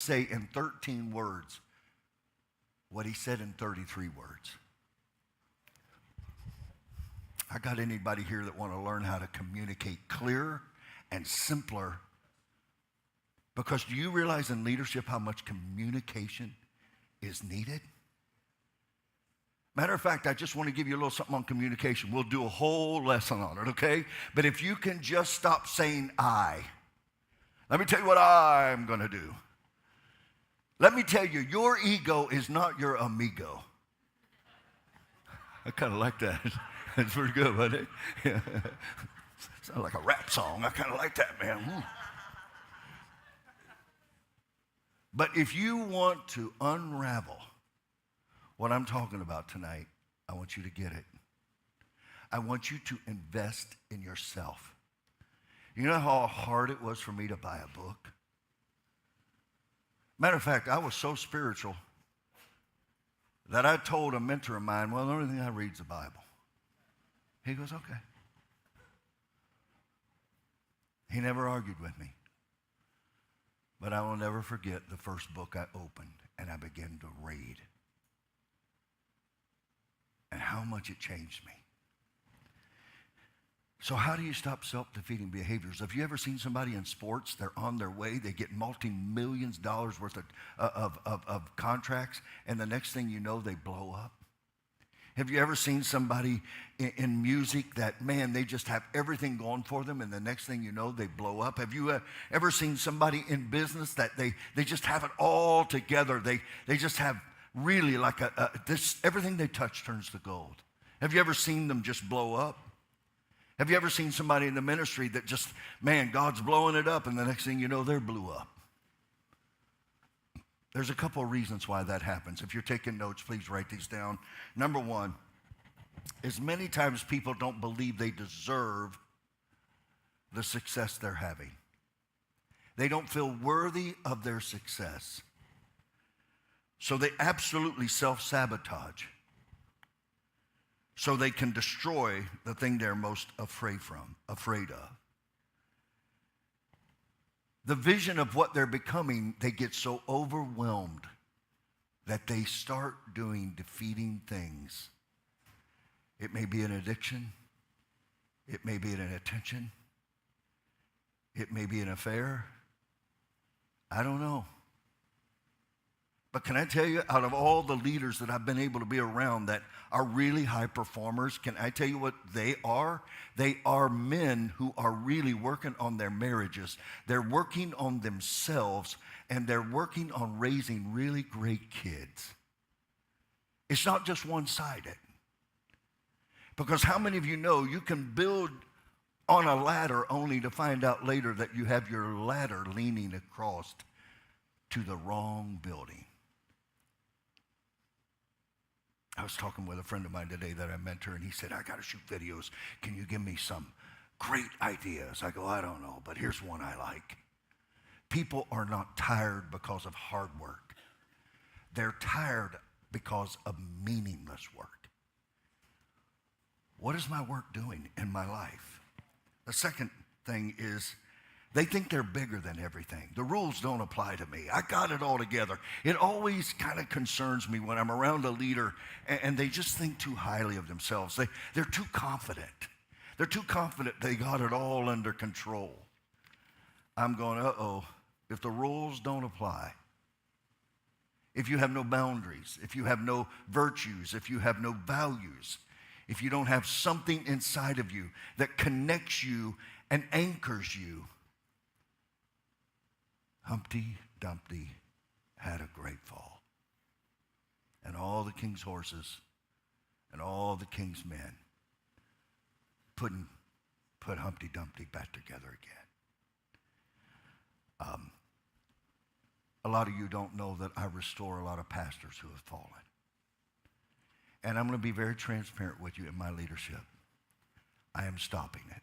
say in 13 words what he said in 33 words. I got anybody here that want to learn how to communicate clearer and simpler? Because do you realize in leadership how much communication is needed? Matter of fact, I just want to give you a little something on communication. We'll do a whole lesson on it, okay? But if you can just stop saying I, let me tell you what I'm going to do. Let me tell you, your ego is not your amigo. I kind of like that. That's pretty good, wasn't it? Yeah. Sounds like a rap song. I kind of like that, man. Woo. But if you want to unravel what I'm talking about tonight, I want you to get it. I want you to invest in yourself. You know how hard it was for me to buy a book? Matter of fact, I was so spiritual that I told a mentor of mine, well, the only thing I read is the Bible. He goes, okay. He never argued with me. But I will never forget the first book I opened and I began to read. And how much it changed me. So how do you stop self-defeating behaviors? Have you ever seen somebody in sports? They're on their way. They get multi-millions dollars worth of contracts. And the next thing you know, they blow up. Have you ever seen somebody in music that, man, they just have everything going for them, and the next thing you know, they blow up? Have you ever seen somebody in business that they just have it all together? They just have really like everything they touch turns to gold. Have you ever seen them just blow up? Have you ever seen somebody in the ministry that just, man, God's blowing it up, and the next thing you know, they're blew up? There's a couple of reasons why that happens. If you're taking notes, please write these down. Number one is many times people don't believe they deserve the success they're having. They don't feel worthy of their success. So they absolutely self-sabotage so they can destroy the thing they're most afraid of. The vision of what they're becoming, they get so overwhelmed that they start doing defeating things. It may be an addiction. It may be an attention. It may be an affair. I don't know. But can I tell you, out of all the leaders that I've been able to be around that are really high performers, can I tell you what they are? They are men who are really working on their marriages. They're working on themselves, and they're working on raising really great kids. It's not just one-sided. Because how many of you know you can build on a ladder only to find out later that you have your ladder leaning across to the wrong building? I was talking with a friend of mine today that I mentor, and he said, I got to shoot videos. Can you give me some great ideas? I go, I don't know, but here's one I like. People are not tired because of hard work. They're tired because of meaningless work. What is my work doing in my life? The second thing is they think they're bigger than everything. The rules don't apply to me. I got it all together. It always kind of concerns me when I'm around a leader and they just think too highly of themselves. They're too confident. They're too confident they got it all under control. I'm going, uh-oh, if the rules don't apply, if you have no boundaries, if you have no virtues, if you have no values, if you don't have something inside of you that connects you and anchors you, Humpty Dumpty had a great fall. And all the king's horses and all the king's men put Humpty Dumpty back together again. A lot of you don't know that I restore a lot of pastors who have fallen. And I'm going to be very transparent with you in my leadership. I am stopping it.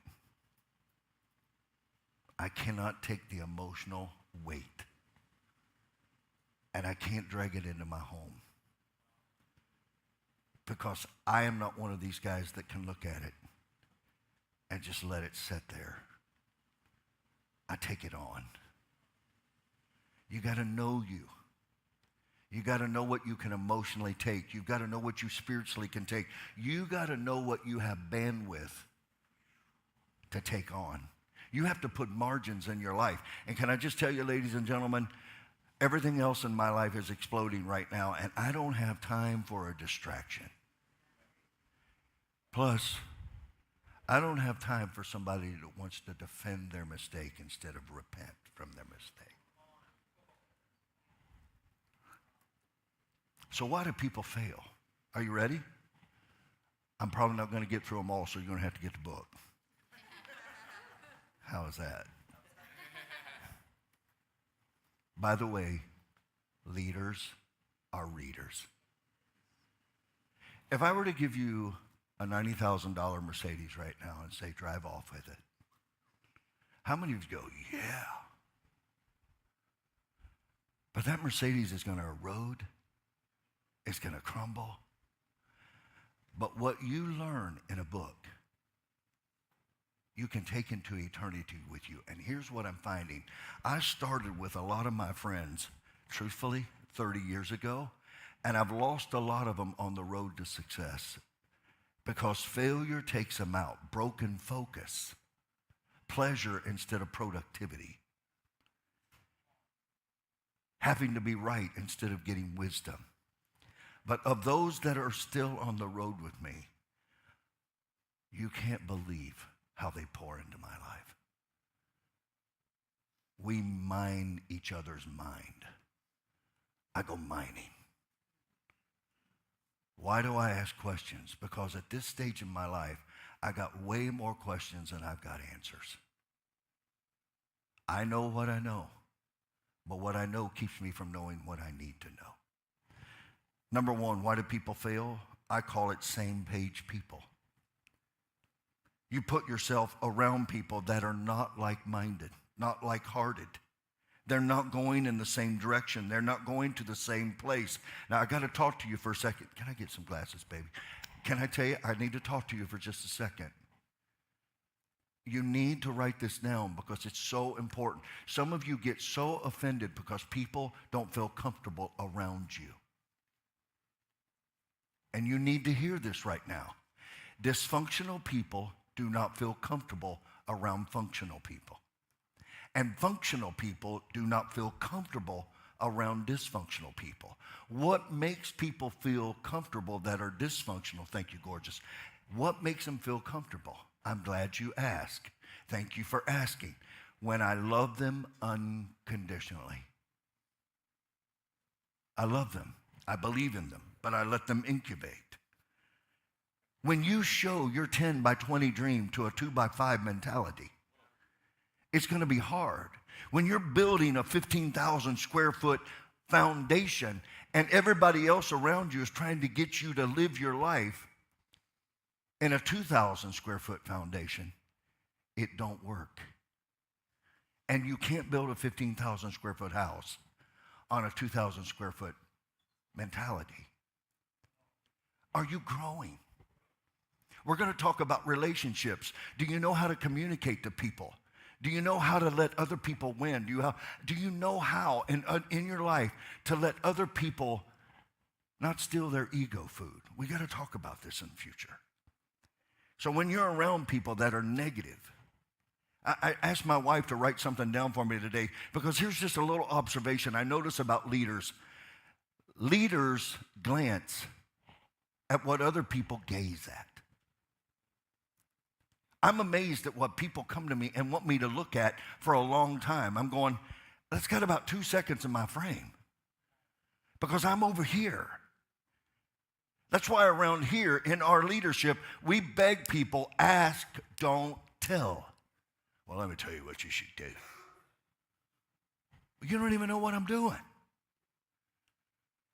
I cannot take the emotional weight, and I can't drag it into my home because I am not one of these guys that can look at it and just let it sit there. I take it on. You got to know you. You got to know what you can emotionally take. You've got to know what you spiritually can take. You got to know what you have bandwidth to take on. You have to put margins in your life. And can I just tell you, ladies and gentlemen, everything else in my life is exploding right now, and I don't have time for a distraction. Plus, I don't have time for somebody that wants to defend their mistake instead of repent from their mistake. So why do people fail? Are you ready? I'm probably not going to get through them all, so you're going to have to get the book. How is that? By the way, leaders are readers. If I were to give you a $90,000 Mercedes right now and say, drive off with it, how many of you go, yeah? But that Mercedes is going to erode. It's going to crumble. But what you learn in a book, you can take into eternity with you. And here's what I'm finding. I started with a lot of my friends, truthfully, 30 years ago, and I've lost a lot of them on the road to success because failure takes them out. Broken focus, pleasure instead of productivity, having to be right instead of getting wisdom. But of those that are still on the road with me, you can't believe how they pour into my life. We mine each other's mind. I go mining. Why do I ask questions? Because at this stage in my life, I got way more questions than I've got answers. I know what I know, but what I know keeps me from knowing what I need to know. Number one, why do people fail? I call it same page people. You put yourself around people that are not like-minded, not like-hearted. They're not going in the same direction. They're not going to the same place. Now, I got to talk to you for a second. Can I get some glasses, baby? Can I tell you, I need to talk to you for just a second. You need to write this down because it's so important. Some of you get so offended because people don't feel comfortable around you. And you need to hear this right now. Dysfunctional people do not feel comfortable around functional people. And functional people do not feel comfortable around dysfunctional people. What makes people feel comfortable that are dysfunctional? Thank you, gorgeous. What makes them feel comfortable? I'm glad you asked. Thank you for asking. When I love them unconditionally. I love them. I believe in them, but I let them incubate. When you show your 10 by 20 dream to a 2 by 5 mentality, it's going to be hard. When you're building a 15,000 square foot foundation and everybody else around you is trying to get you to live your life in a 2,000 square foot foundation, it don't work. And you can't build a 15,000 square foot house on a 2,000 square foot mentality. Are you growing? We're going to talk about relationships. Do you know how to communicate to people? Do you know how to let other people win? Do you know how in your life to let other people not steal their ego food? We got to talk about this in the future. So when you're around people that are negative, I asked my wife to write something down for me today because here's just a little observation I notice about leaders. Leaders glance at what other people gaze at. I'm amazed at what people come to me and want me to look at for a long time. I'm going, that's got about 2 seconds in my frame because I'm over here. That's why around here in our leadership, we beg people, ask, don't tell. Well, let me tell you what you should do. You don't even know what I'm doing.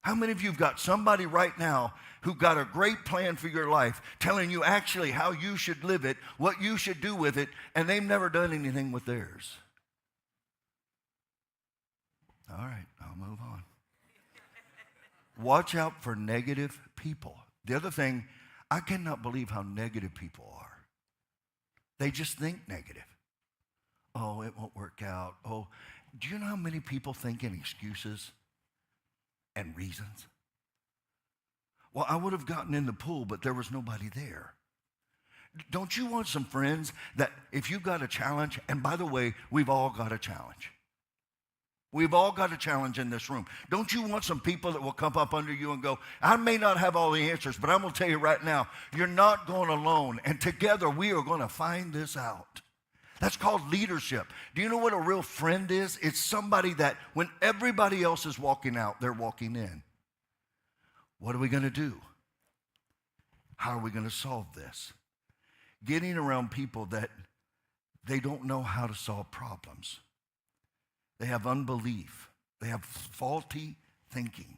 How many of you have got somebody right now who got a great plan for your life, telling you actually how you should live it, what you should do with it, and they've never done anything with theirs? All right, I'll move on. Watch out for negative people. The other thing, I cannot believe how negative people are. They just think negative. Oh, it won't work out. Oh, Do you know how many people think in excuses and reasons? Well, I would have gotten in the pool, but there was nobody there. Don't you want some friends that if you've got a challenge, and by the way, we've all got a challenge. We've all got a challenge in this room. Don't you want some people that will come up under you and go, I may not have all the answers, but I'm going to tell you right now, you're not going alone. And together we are going to find this out. That's called leadership. Do you know what a real friend is? It's somebody that when everybody else is walking out, they're walking in. What are we going to do? How are we going to solve this? Getting around people that they don't know how to solve problems. They have unbelief. They have faulty thinking.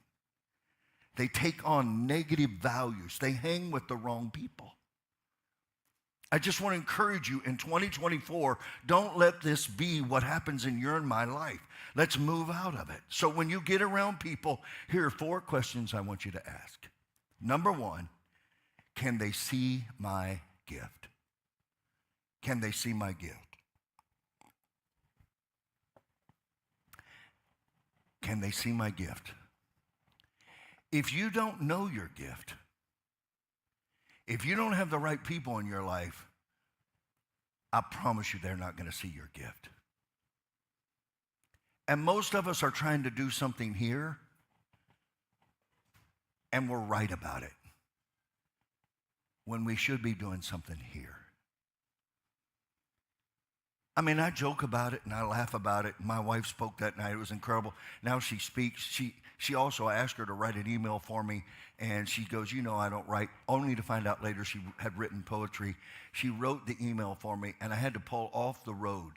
They take on negative values. They hang with the wrong people. I just want to encourage you in 2024, don't let this be what happens in your and my life. Let's move out of it. So when you get around people, here are 4 questions I want you to ask. Number 1, can they see my gift? Can they see my gift? Can they see my gift? If you don't know your gift, if you don't have the right people in your life, I promise you they're not going to see your gift. And most of us are trying to do something here, and we're right about it, when we should be doing something here. I mean, I joke about it and I laugh about it. My wife spoke that night. It was incredible. Now she speaks. She also asked her to write an email for me, and she goes, you know, I don't write, only to find out later she had written poetry. She wrote the email for me, and I had to pull off the road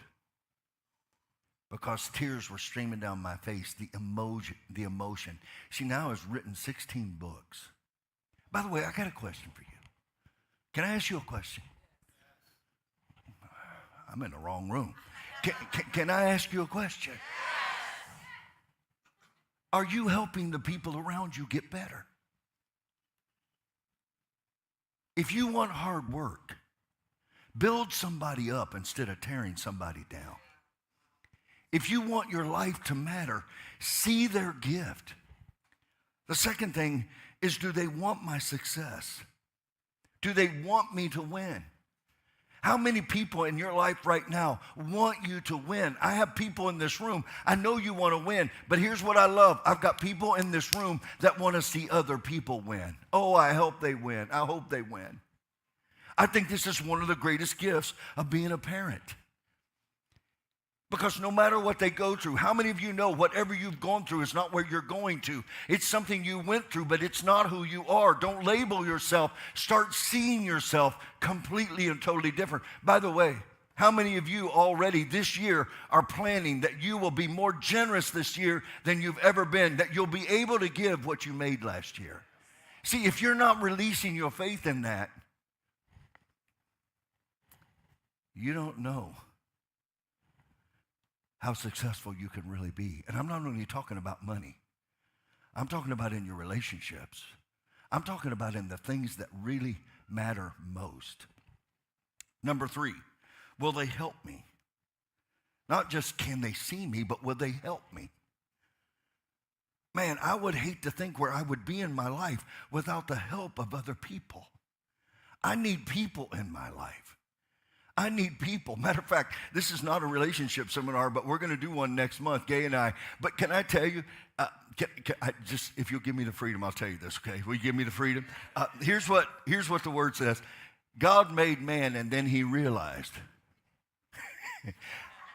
because tears were streaming down my face, the emotion. She now has written 16 books. By the way, I got a question for you. Can I ask you a question? I'm in the wrong room. Can I ask you a question? Are you helping the people around you get better? If you want hard work, build somebody up instead of tearing somebody down. If you want your life to matter, see their gift. The second thing is, do they want my success? Do they want me to win? How many people in your life right now want you to win? I have people in this room. I know you want to win, but here's what I love. I've got people in this room that want to see other people win. Oh, I hope they win. I hope they win. I think this is one of the greatest gifts of being a parent. Because no matter what they go through, how many of you know whatever you've gone through is not where you're going to? It's something you went through, but it's not who you are. Don't label yourself. Start seeing yourself completely and totally different. By the way, how many of you already this year are planning that you will be more generous this year than you've ever been, that you'll be able to give what you made last year? See, if you're not releasing your faith in that, you don't know how successful you can really be. And I'm not only talking about money. I'm talking about in your relationships. I'm talking about in the things that really matter most. Number 3, will they help me? Not just can they see me, but will they help me? Man, I would hate to think where I would be in my life without the help of other people. I need people in my life. I need people. Matter of fact, this is not a relationship seminar, but we're going to do one next month, Gay and I. But can I tell you, if you'll give me the freedom, I'll tell you this, okay? Will you give me the freedom? Here's what the word says. God made man, and then he realized.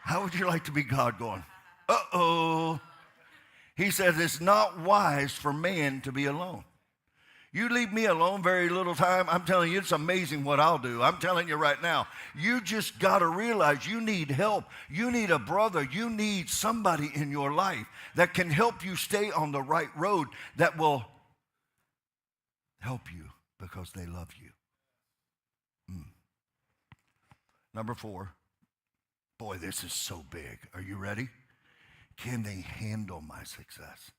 How would you like to be God going, uh-oh? He says it's not wise for man to be alone. You leave me alone very little time, I'm telling you, it's amazing what I'll do. I'm telling you right now, you just got to realize you need help. You need a brother. You need somebody in your life that can help you stay on the right road, that will help you because they love you. Number 4, boy, this is so big. Are you ready? Can they handle my success?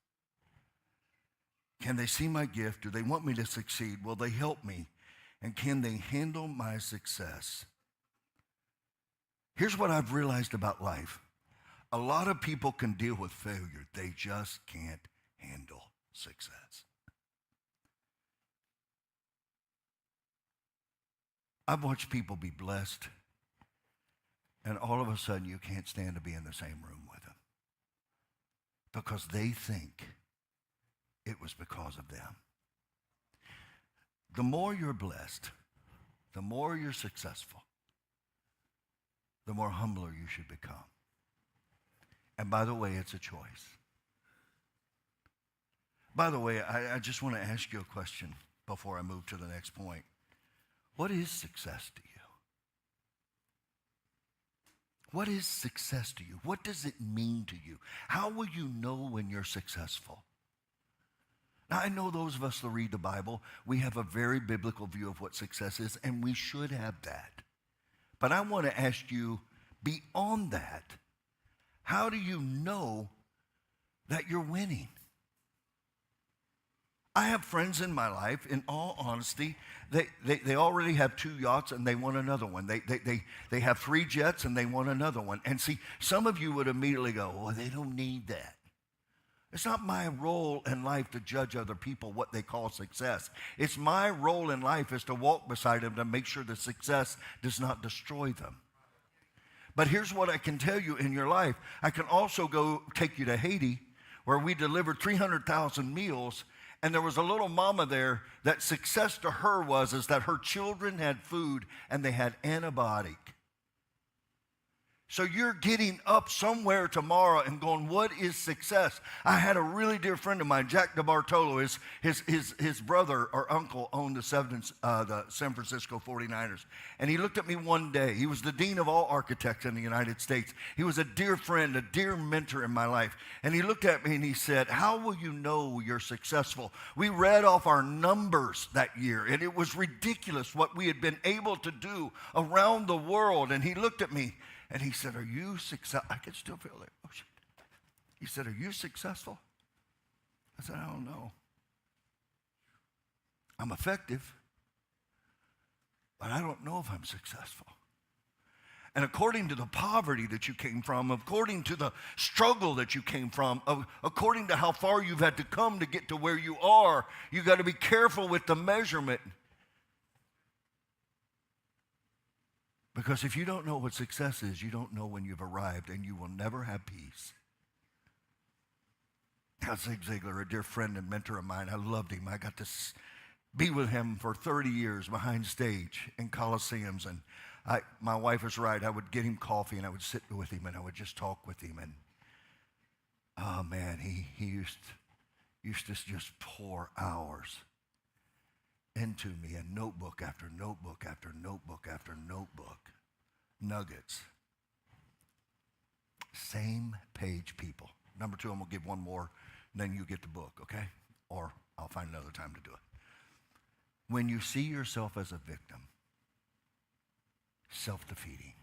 Can they see my gift? Do they want me to succeed? Will they help me? And can they handle my success? Here's what I've realized about life. A lot of people can deal with failure. They just can't handle success. I've watched people be blessed, and all of a sudden you can't stand to be in the same room with them because they think it was because of them. The more you're blessed, the more you're successful, the more humbler you should become. And by the way, it's a choice. By the way, I just want to ask you a question before I move to the next point. What is success to you? What is success to you? What does it mean to you? How will you know when you're successful? Now, I know those of us that read the Bible, we have a very biblical view of what success is, and we should have that. But I want to ask you, beyond that, how do you know that you're winning? I have friends in my life, in all honesty, they already have 2 yachts and they want another one. They have 3 jets and they want another one. And see, some of you would immediately go, well, they don't need that. It's not my role in life to judge other people what they call success. It's my role in life is to walk beside them to make sure the success does not destroy them. But here's what I can tell you in your life. I can also go take you to Haiti, where we delivered 300,000 meals, and there was a little mama there that success to her is that her children had food and they had antibiotic. So you're getting up somewhere tomorrow and going, what is success? I had a really dear friend of mine, Jack DeBartolo. His brother or uncle owned the San Francisco 49ers. And he looked at me one day. He was the dean of all architects in the United States. He was a dear friend, a dear mentor in my life. And he looked at me and he said, how will you know you're successful? We read off our numbers that year, and it was ridiculous what we had been able to do around the world. And he looked at me. And he said, are you successful? I can still feel it. Oh, shit. He said, are you successful? I said, I don't know. I'm effective, but I don't know if I'm successful. And according to the poverty that you came from, according to the struggle that you came from, according to how far you've had to come to get to where you are, you got to be careful with the measurement. Because if you don't know what success is, you don't know when you've arrived, and you will never have peace. Now, Zig Ziglar, a dear friend and mentor of mine, I loved him. I got to be with him for 30 years behind stage in Coliseums. And my wife was right. I would get him coffee, and I would sit with him, and I would just talk with him. And, oh, man, he used to just pour hours into me, and notebook after notebook after notebook after notebook. Nuggets. Same page people. Number 2, I'm going to give one more, and then you get the book, okay? Or I'll find another time to do it. When you see yourself as a victim, self-defeating.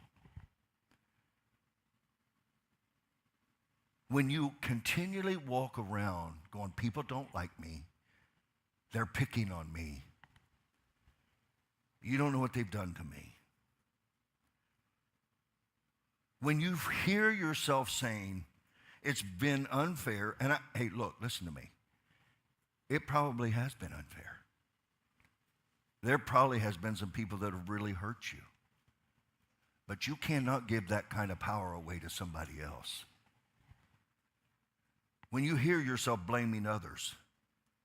When you continually walk around going, people don't like me, they're picking on me, you don't know what they've done to me. When you hear yourself saying, it's been unfair, and hey, look, listen to me. It probably has been unfair. There probably has been some people that have really hurt you. But you cannot give that kind of power away to somebody else. When you hear yourself blaming others,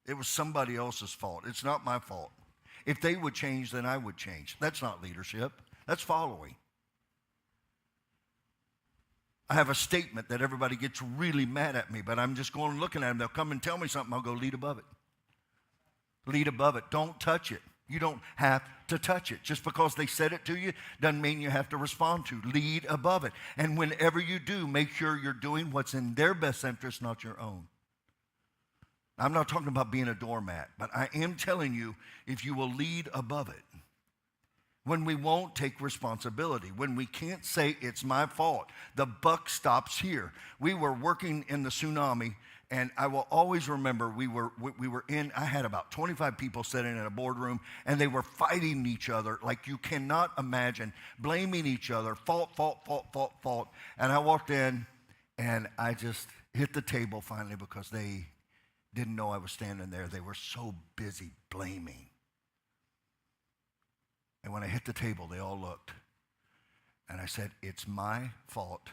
it was somebody else's fault. It's not my fault. If they would change, then I would change. That's not leadership. That's following. I have a statement that everybody gets really mad at me, but I'm just going looking at them. They'll come and tell me something. I'll go lead above it. Lead above it. Don't touch it. You don't have to touch it. Just because they said it to you doesn't mean you have to respond to. Lead above it. And whenever you do, make sure you're doing what's in their best interest, not your own. I'm not talking about being a doormat, but I am telling you, if you will lead above it, when we won't take responsibility, when we can't say it's my fault, the buck stops here. We were working in the tsunami, and I will always remember I had about 25 people sitting in a boardroom, and they were fighting each other like you cannot imagine, blaming each other, fault. And I walked in, And I just hit the table finally because they didn't know I was standing there. They were so busy blaming. And when I hit the table, they all looked. And I said, it's my fault.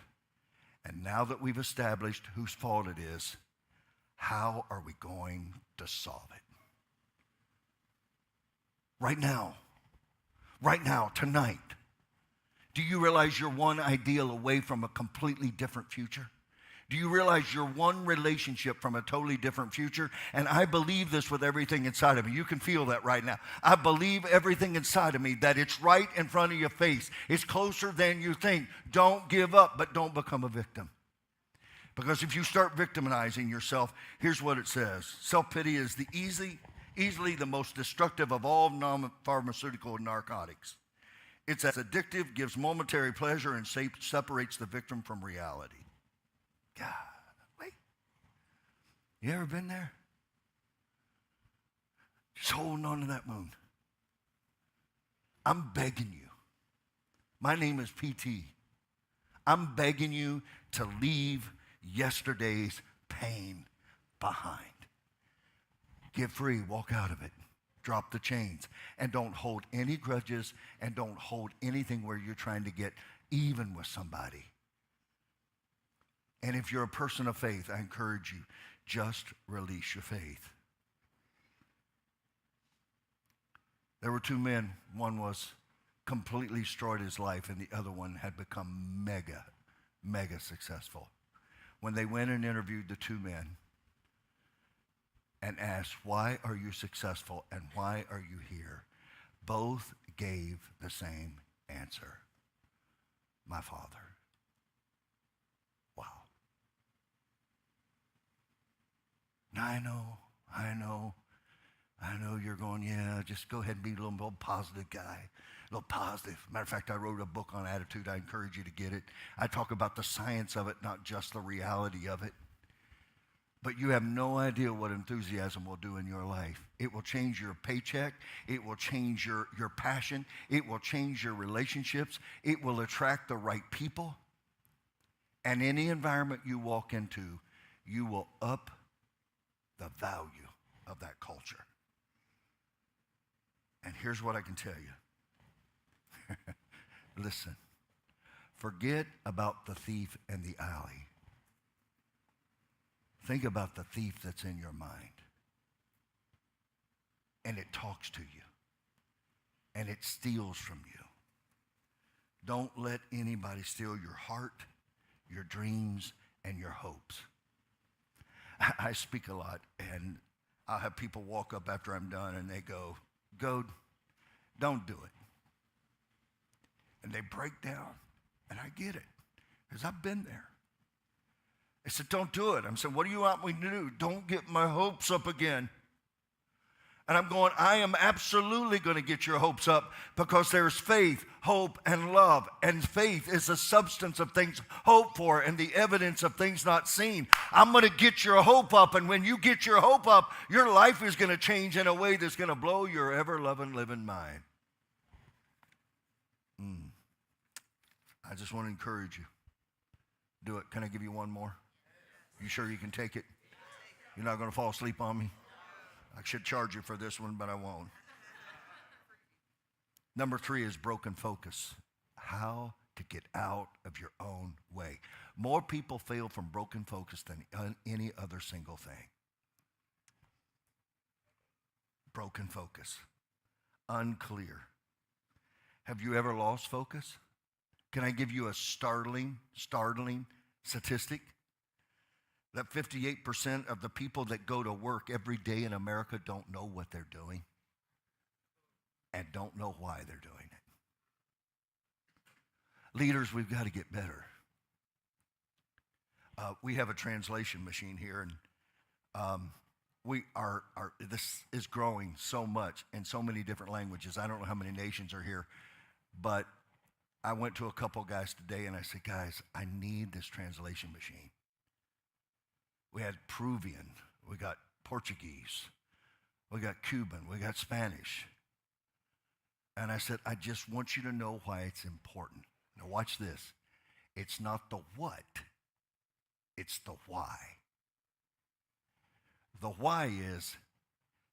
And now that we've established whose fault it is, how are we going to solve it? Right now, tonight. Do you realize you're one ideal away from a completely different future? Do you realize you're one relationship from a totally different future? And I believe this with everything inside of me. You can feel that right now. I believe everything inside of me, that it's right in front of your face. It's closer than you think. Don't give up, but don't become a victim. Because if you start victimizing yourself, here's what it says. Self-pity is the easily the most destructive of all non-pharmaceutical narcotics. It's as addictive, gives momentary pleasure, and separates the victim from reality. God, wait. You ever been there? Just holding on to that moon. I'm begging you. My name is PT. I'm begging you to leave yesterday's pain behind. Get free, walk out of it. Drop the chains. And don't hold any grudges, and don't hold anything where you're trying to get even with somebody. And if you're a person of faith, I encourage you, just release your faith. There were two men. One was completely destroyed his life, and the other one had become mega successful. When they went and interviewed the two men and asked, why are you successful and why are you here? Both gave the same answer. My Father. Wow. Now I know you're going, yeah, just go ahead and be a little positive guy. A little positive. Matter of fact, I wrote a book on attitude. I encourage you to get it. I talk about the science of it, not just the reality of it. But you have no idea what enthusiasm will do in your life. It will change your paycheck. It will change your passion. It will change your relationships. It will attract the right people. And any environment you walk into, you will up the value of that culture. And here's what I can tell you. Listen, forget about the thief in the alley. Think about the thief that's in your mind. And it talks to you. And it steals from you. Don't let anybody steal your heart, your dreams, and your hopes. I speak a lot, and I'll have people walk up after I'm done, and they go, don't do it. And they break down, and I get it, because I've been there. They said, don't do it. I'm saying, what do you want me to do? Don't get my hopes up again. And I'm going, I am absolutely going to get your hopes up, because there's faith, hope, and love. And faith is the substance of things hoped for and the evidence of things not seen. I'm going to get your hope up, and when you get your hope up, your life is going to change in a way that's going to blow your ever-loving, living mind. I just want to encourage you. Do it. Can I give you one more? You sure you can take it? You're not going to fall asleep on me? I should charge you for this one, but I won't. Number 3 is broken focus. How to get out of your own way. More people fail from broken focus than any other single thing. Broken focus. Unclear. Have you ever lost focus? Can I give you a startling statistic? That 58% of the people that go to work every day in America don't know what they're doing and don't know why they're doing it. Leaders, we've got to get better. We have a translation machine here, and this is growing so much in so many different languages. I don't know how many nations are here, but I went to a couple guys today, and I said, guys, I need this translation machine. We had Peruvian, we got Portuguese, we got Cuban, we got Spanish. And I said, I just want you to know why it's important. Now watch this. It's not the what, It's the why. The why is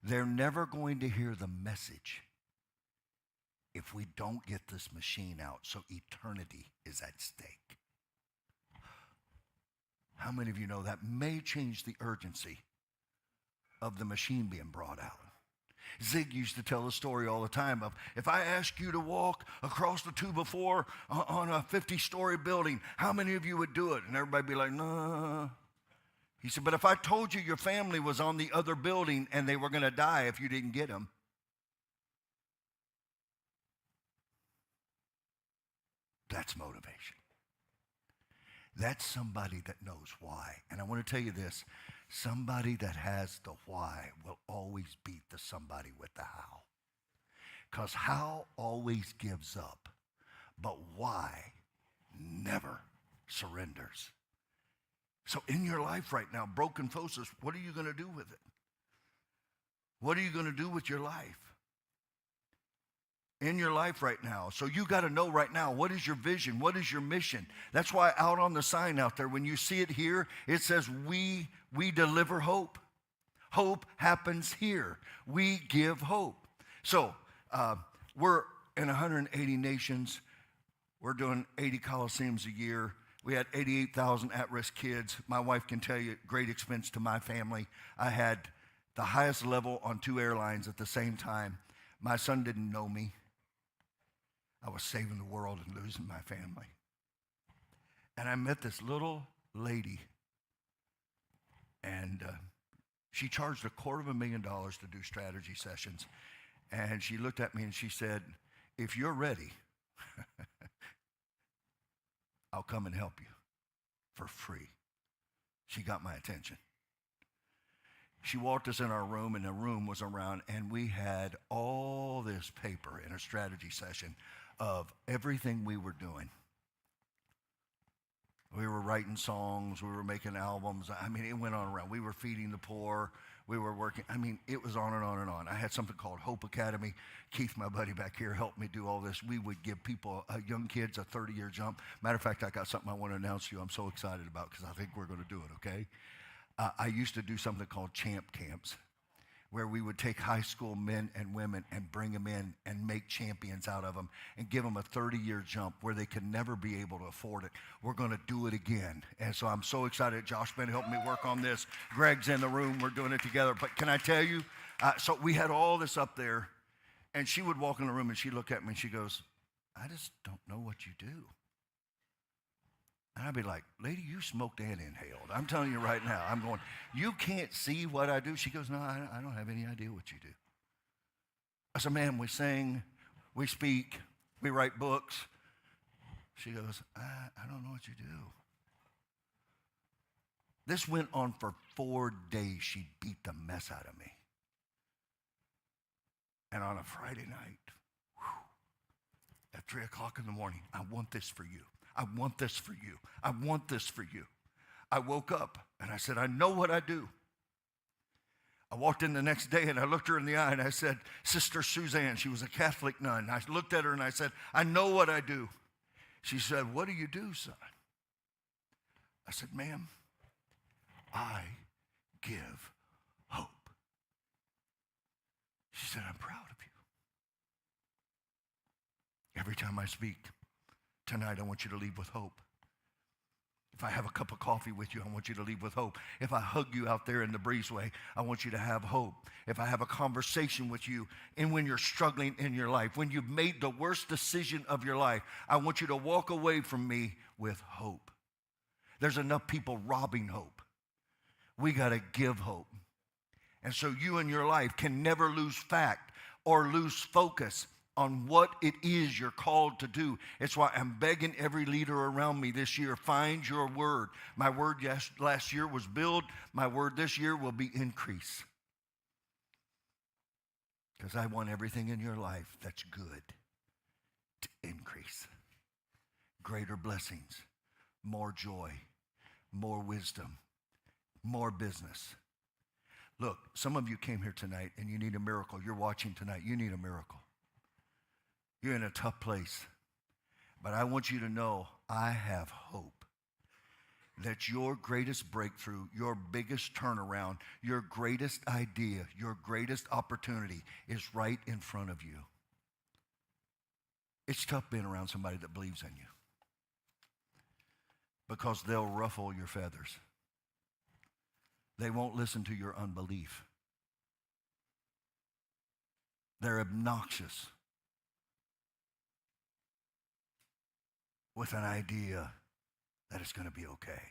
they're never going to hear the message if we don't get this machine out. So eternity is at stake. How many of you know that may change the urgency of the machine being brought out? Zig used to tell the story all the time of, if I ask you to walk across the 2x4 on a 50-story building, how many of you would do it? And everybody would be like, no. He said, but if I told you your family was on the other building and they were going to die if you didn't get them, that's motivation. That's somebody that knows why. And I want to tell you this, somebody that has the why will always beat the somebody with the how. Because how always gives up, but why never surrenders. So in your life right now, broken focuses, what are you going to do with it? What are you going to do with your life? In your life right now. So you got to know right now, what is your vision? What is your mission? That's why out on the sign out there, when you see it here, it says, we deliver hope. Hope happens here. We give hope. So we're in 180 nations. We're doing 80 coliseums a year. We had 88,000 at-risk kids. My wife can tell you, great expense to my family. I had the highest level on 2 airlines at the same time. My son didn't know me. I was saving the world and losing my family. And I met this little lady, and she charged $250,000 to do strategy sessions. And she looked at me and she said, if you're ready, I'll come and help you for free. She got my attention. She walked us in our room, and the room was around, and we had all this paper in a strategy session of everything we were doing. We were writing songs, we were making albums. I mean, it went on around. We were feeding the poor, we were working. I mean, it was on and on and on. I had something called Hope Academy. Keith, my buddy back here, helped me do all this. We would give people, young kids, a 30-year jump. Matter of fact, I got something I want to announce to you I'm so excited about because I think we're going to do it, okay? I used to do something called champ camps, where we would take high school men and women and bring them in and make champions out of them and give them a 30-year jump where they could never be able to afford it. We're going to do it again. And so I'm so excited. Josh been helping me work on this. Greg's in the room. We're doing it together. But can I tell you, so we had all this up there, and she would walk in the room and she'd look at me and she goes, I just don't know what you do. And I'd be like, lady, you smoked and inhaled. I'm telling you right now. I'm going, you can't see what I do? She goes, no, I don't have any idea what you do. I said, ma'am, we sing, we speak, we write books. She goes, I don't know what you do. This went on for 4 days. She beat the mess out of me. And on a Friday night, at 3 o'clock in the morning, I want this for you. I want this for you. I want this for you. I woke up and I said, I know what I do. I walked in the next day and I looked her in the eye and I said, Sister Suzanne, she was a Catholic nun. I looked at her and I said, I know what I do. She said, what do you do, son? I said, ma'am, I give hope. She said, I'm proud of you. Every time I speak, tonight, I want you to leave with hope. If I have a cup of coffee with you, I want you to leave with hope. If I hug you out there in the breezeway, I want you to have hope. If I have a conversation with you and when you're struggling in your life, when you've made the worst decision of your life, I want you to walk away from me with hope. There's enough people robbing hope. We got to give hope. And so you in your life can never lose fact or lose focus on what it is you're called to do. It's why I'm begging every leader around me this year, find your word. My word last year was build. My word this year will be increase. Because I want everything in your life that's good to increase. Greater blessings, more joy, more wisdom, more business. Look, some of you came here tonight and you need a miracle. You're watching tonight. You need a miracle. You're in a tough place. But I want you to know I have hope. that your greatest breakthrough, your biggest turnaround, your greatest idea, your greatest opportunity is right in front of you. It's tough being around somebody that believes in you because they'll ruffle your feathers. They won't listen to your unbelief. They're obnoxious with an idea that it's going to be okay.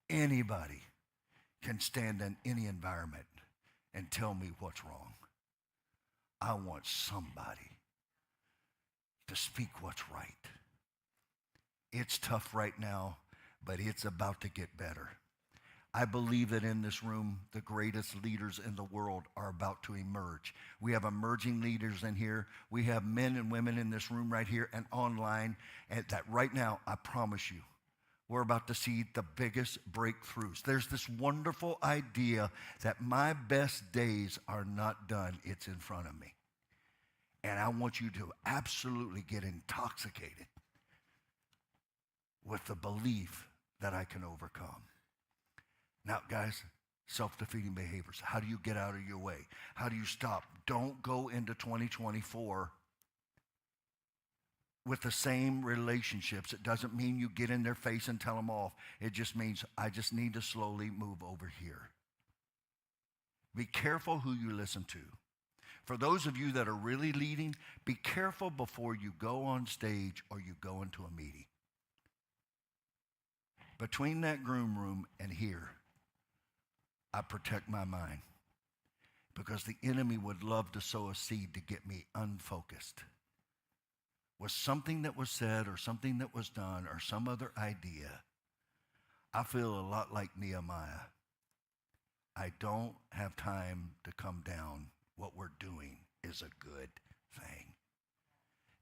Anybody can stand in any environment and tell me what's wrong. I want somebody to speak what's right. It's tough right now, but it's about to get better. I believe that in this room, the greatest leaders in the world are about to emerge. We have emerging leaders in here. We have men and women in this room right here and online. And that right now, I promise you, we're about to see the biggest breakthroughs. There's this wonderful idea that my best days are not done. It's in front of me. And I want you to absolutely get intoxicated with the belief that I can overcome. Now, guys, self-defeating behaviors. How do you get out of your way? How do you stop? Don't go into 2024 with the same relationships. It doesn't mean you get in their face and tell them off. It just means I just need to slowly move over here. Be careful who you listen to. For those of you that are really leading, be careful before you go on stage or you go into a meeting. Between that groom room and here, I protect my mind because the enemy would love to sow a seed to get me unfocused with something that was said or something that was done or some other idea. I feel a lot like Nehemiah. I don't have time to come down. What we're doing is a good thing.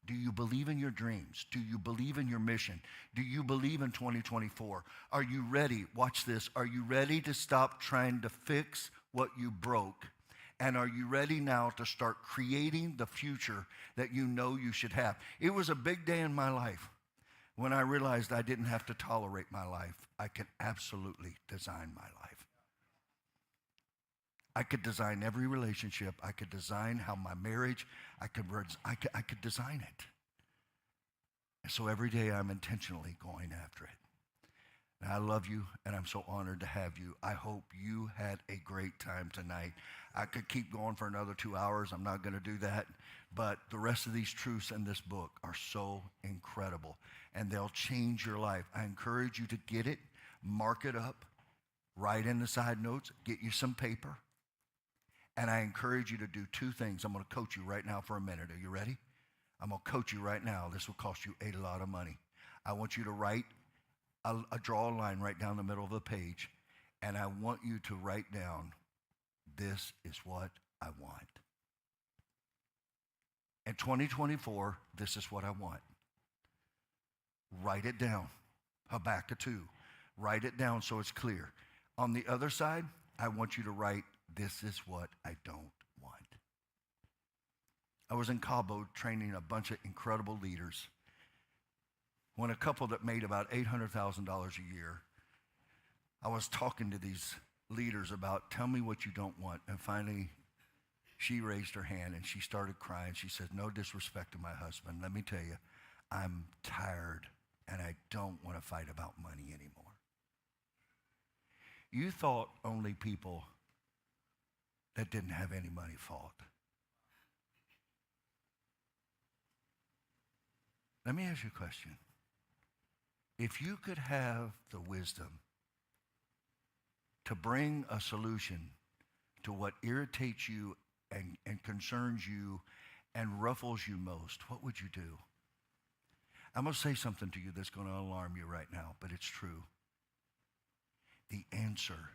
Do you believe in your dreams? Do you believe in your mission? Do you believe in 2024? Are you ready? Watch this. Are you ready to stop trying to fix what you broke? And are you ready now to start creating the future that you know you should have? It was a big day in my life when I realized I didn't have to tolerate my life. I could absolutely design my life. I could design every relationship. I could design how my marriage, I could design it. And so every day I'm intentionally going after it. And I love you, and I'm so honored to have you. I hope you had a great time tonight. I could keep going for another 2 hours. I'm not going to do that. But the rest of these truths in this book are so incredible, and they'll change your life. I encourage you to get it, mark it up, write in the side notes, get you some paper. And I encourage you to do two things. I'm going to coach you right now for a minute. Are you ready? I'm going to coach you right now. This will cost you a lot of money. I want you to write, draw a line right down the middle of the page, and I want you to write down, this is what I want. In 2024, this is what I want. Write it down. Habakkuk 2. Write it down so it's clear. On the other side, I want you to write, this is what I don't want. I was in Cabo training a bunch of incredible leaders when a couple that made about $800,000 a year, I was talking to these leaders about, tell me what you don't want. And finally, she raised her hand and she started crying. She said, no disrespect to my husband. Let me tell you, I'm tired and I don't want to fight about money anymore. You thought only people that didn't have any money fought. Let me ask you a question. If you could have the wisdom to bring a solution to what irritates you and concerns you and ruffles you most, what would you do? I'm going to say something to you that's going to alarm you right now, but it's true. The answer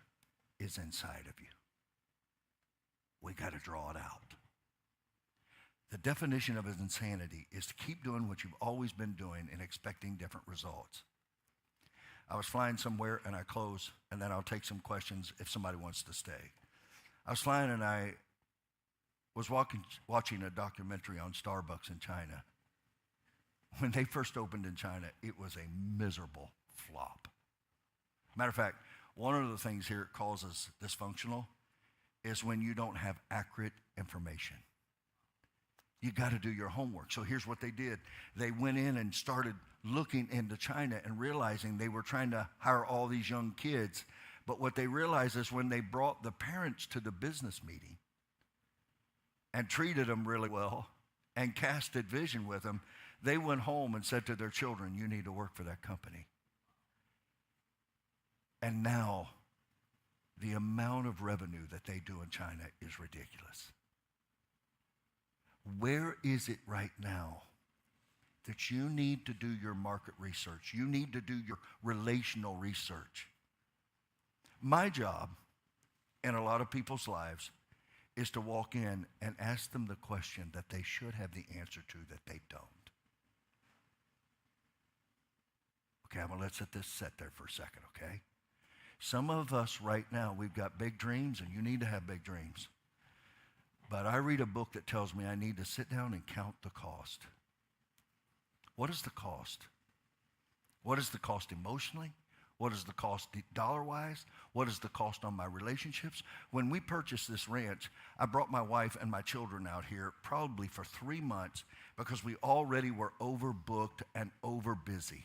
is inside of you. We got to draw it out. The definition of insanity is to keep doing what you've always been doing and expecting different results. I was flying somewhere, and I close, and then I'll take some questions if somebody wants to stay. I was flying, and I was watching a documentary on Starbucks in China. When they first opened in China, it was a miserable flop. Matter of fact, one of the things here it causes dysfunctional is when you don't have accurate information. You got to do your homework. So here's what they did. They went in and started looking into China and realizing they were trying to hire all these young kids. But what they realized is when they brought the parents to the business meeting and treated them really well and casted vision with them, they went home and said to their children, you need to work for that company. And now the amount of revenue that they do in China is ridiculous. Where is it right now that you need to do your market research? You need to do your relational research. My job in a lot of people's lives is to walk in and ask them the question that they should have the answer to that they don't. Okay, I'm going to let this sit there for a second, okay? Some of us right now, we've got big dreams, and you need to have big dreams. But I read a book that tells me I need to sit down and count the cost. What is the cost? What is the cost emotionally? What is the cost dollar-wise? What is the cost on my relationships? When we purchased this ranch, I brought my wife and my children out here probably for 3 months because we already were overbooked and overbusy.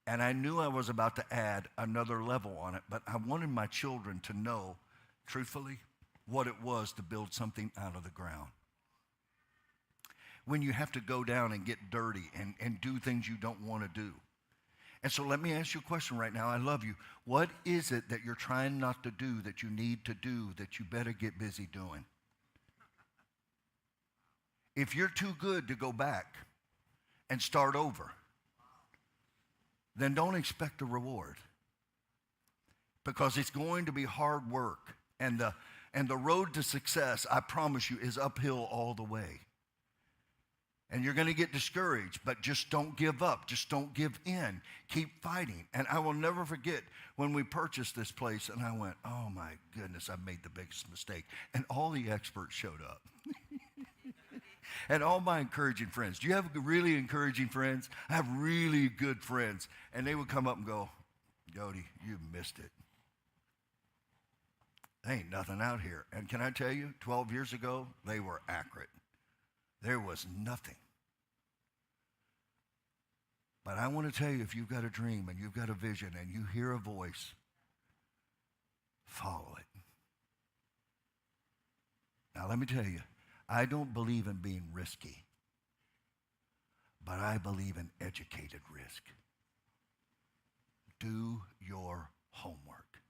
And I knew I was about to add another level on it, but I wanted my children to know, truthfully, what it was to build something out of the ground. When you have to go down and get dirty and do things you don't want to do. And so let me ask you a question right now. I love you. What is it that you're trying not to do that you need to do that you better get busy doing? If you're too good to go back and start over, then don't expect a reward. Because it's going to be hard work. And the road to success, I promise you, is uphill all the way. And you're going to get discouraged, but just don't give up. Just don't give in. Keep fighting. And I will never forget when we purchased this place, and I went, oh my goodness, I made the biggest mistake. And all the experts showed up. And all my encouraging friends. Do you have really encouraging friends? I have really good friends. And they would come up and go, Jody, you missed it. There ain't nothing out here. And can I tell you, 12 years ago, they were accurate. There was nothing. But I want to tell you, if you've got a dream and you've got a vision and you hear a voice, follow it. Now, let me tell you, I don't believe in being risky, but I believe in educated risk. Do your homework.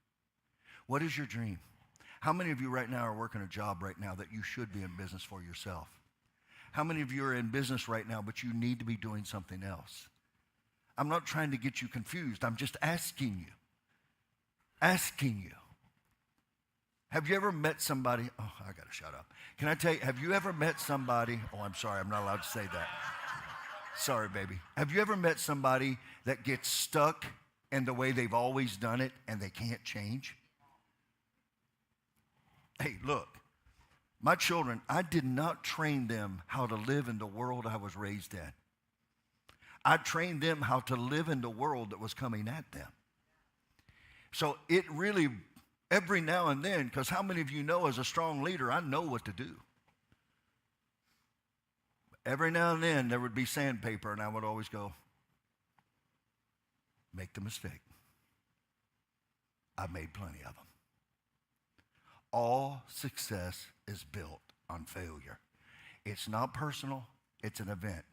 What is your dream? How many of you right now are working a job right now that you should be in business for yourself? How many of you are in business right now, but you need to be doing something else? I'm not trying to get you confused. I'm just asking you. Asking you. Have you ever met somebody? Oh, I got to shut up. Can I tell you, have you ever met somebody? Oh, I'm sorry. I'm not allowed to say that. Sorry, baby. Have you ever met somebody that gets stuck in the way they've always done it and they can't change? Hey, look. My children, I did not train them how to live in the world I was raised in. I trained them how to live in the world that was coming at them. So it really, every now and then, because how many of you know as a strong leader, I know what to do. Every now and then there would be sandpaper and I would always go, make the mistake. I've made plenty of them. All success is built on failure. It's not personal, it's an event,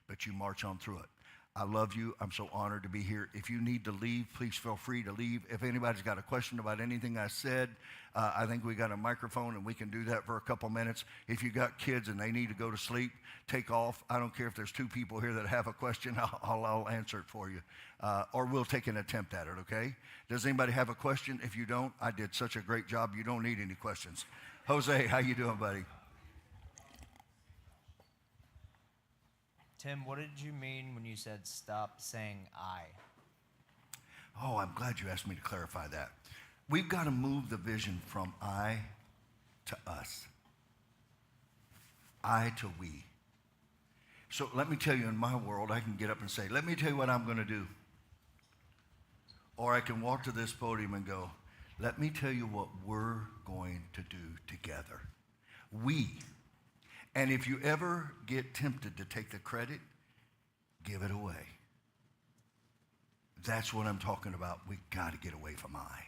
but you march on through it. I love you. I'm so honored to be here. If you need to leave, please feel free to leave. If anybody's got a question about anything I said, I think we got a microphone and we can do that for a couple minutes. If you got kids and they need to go to sleep, take off. I don't care if there's 2 people here that have a question. I'll answer it for you. Or we'll take an attempt at it, okay? Does anybody have a question? If you don't, I did such a great job. You don't need any questions. Jose, how you doing, buddy? Tim, what did you mean when you said stop saying I? Oh, I'm glad you asked me to clarify that. We've got to move the vision from I to us. I to we. So let me tell you, in my world, I can get up and say, let me tell you what I'm going to do. Or I can walk to this podium and go, let me tell you what we're going to do together. We. And if you ever get tempted to take the credit, give it away. That's what I'm talking about. We got to get away from I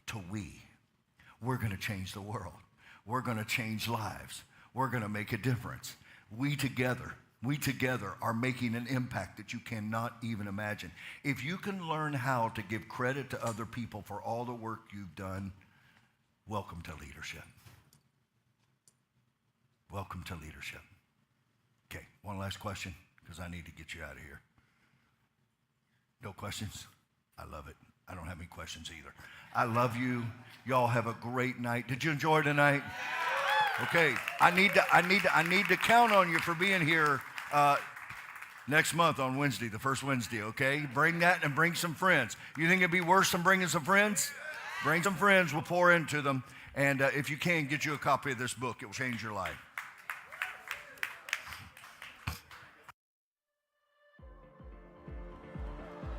to we. We're going to change the world. We're going to change lives. We're going to make a difference. We together are making an impact that you cannot even imagine. If you can learn how to give credit to other people for all the work you've done, welcome to leadership. Welcome to leadership. Okay, one last question, because I need to get you out of here. No questions? I love it. I don't have any questions either. I love you. Y'all have a great night. Did you enjoy tonight? Okay, I need to count on you for being here next month on Wednesday, the first Wednesday, okay? Bring that and bring some friends. You think it'd be worse than bringing some friends? Bring some friends. We'll pour into them. And if you can, get you a copy of this book. It will change your life.